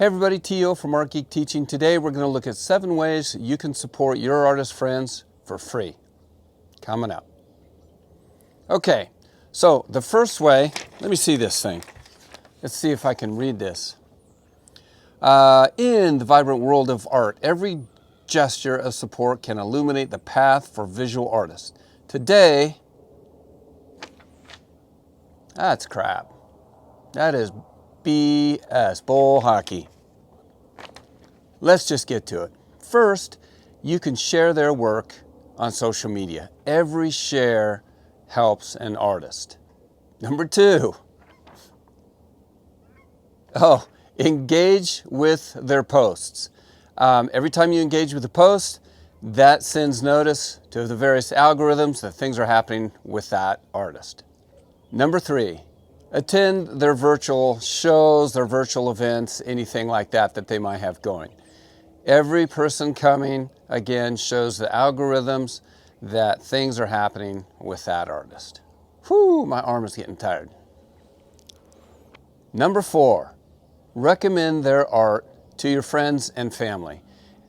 Hey everybody, T.O. from Art Geek Teaching. Today we're going to look at 7 ways you can support your artist friends for free. Coming up. Okay, so the first way, let me see this thing. Let's see if I can read this. In the vibrant world of art, every gesture of support can illuminate the path for visual artists. Today, that's crap. That is BS, bull hockey. Let's just get to it. First, you can share their work on social media. Every share helps an artist. Number 2, engage with their posts. Every time you engage with a post, that sends notice to the various algorithms that things are happening with that artist. Number 3, attend their virtual shows, their virtual events, anything like that that they might have going. Every person coming, again, shows the algorithms that things are happening with that artist. Whew, my arm is getting tired. Number 4, recommend their art to your friends and family.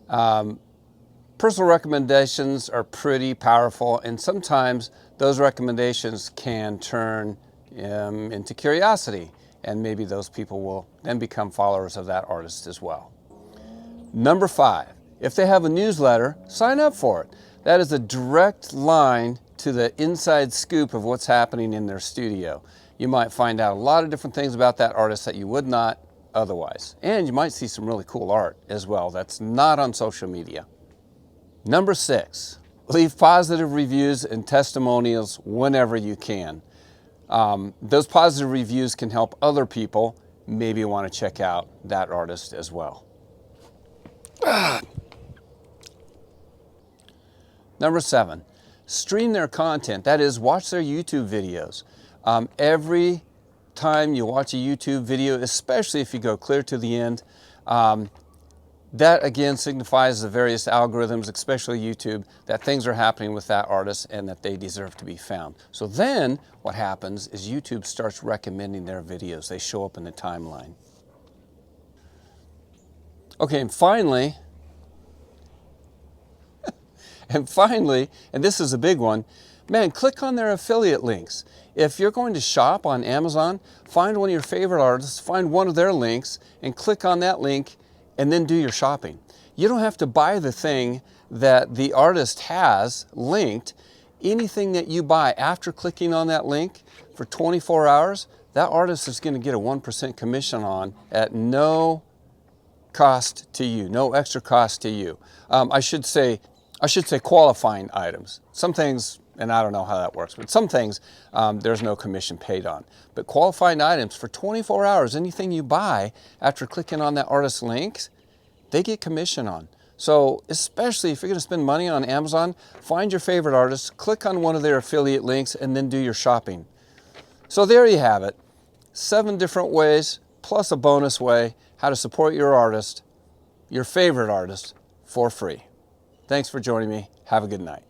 Personal recommendations are pretty powerful, and sometimes those recommendations can turn into curiosity, and maybe those people will then become followers of that artist as well. Number 5, if they have a newsletter, sign up for it. That is a direct line to the inside scoop of what's happening in their studio. You might find out a lot of different things about that artist that you would not otherwise. And you might see some really cool art as well that's not on social media. Number 6, leave positive reviews and testimonials whenever you can. Those positive reviews can help other people maybe want to check out that artist as well. Number 7, stream their content. That is, watch their YouTube videos. Every time you watch a YouTube video, especially if you go clear to the end, that again signifies the various algorithms, especially YouTube, that things are happening with that artist and that they deserve to be found. So then what happens is YouTube starts recommending their videos. They show up in the timeline. Okay, and finally, and this is a big one, man, click on their affiliate links. If you're going to shop on Amazon, find one of your favorite artists, find one of their links, and click on that link, and then do your shopping. You don't have to buy the thing that the artist has linked. Anything that you buy after clicking on that link for 24 hours, that artist is going to get a 1% commission on at no cost to you, no extra cost to you. I should say qualifying items. Some things, and I don't know how that works, but some things there's no commission paid on. But qualifying items for 24 hours, anything you buy after clicking on that artist's links, they get commission on. So especially if you're going to spend money on Amazon, find your favorite artist, click on one of their affiliate links, and then do your shopping. So there you have it. 7 different ways, plus a bonus way, how to support your artist, your favorite artist, for free. Thanks for joining me. Have a good night.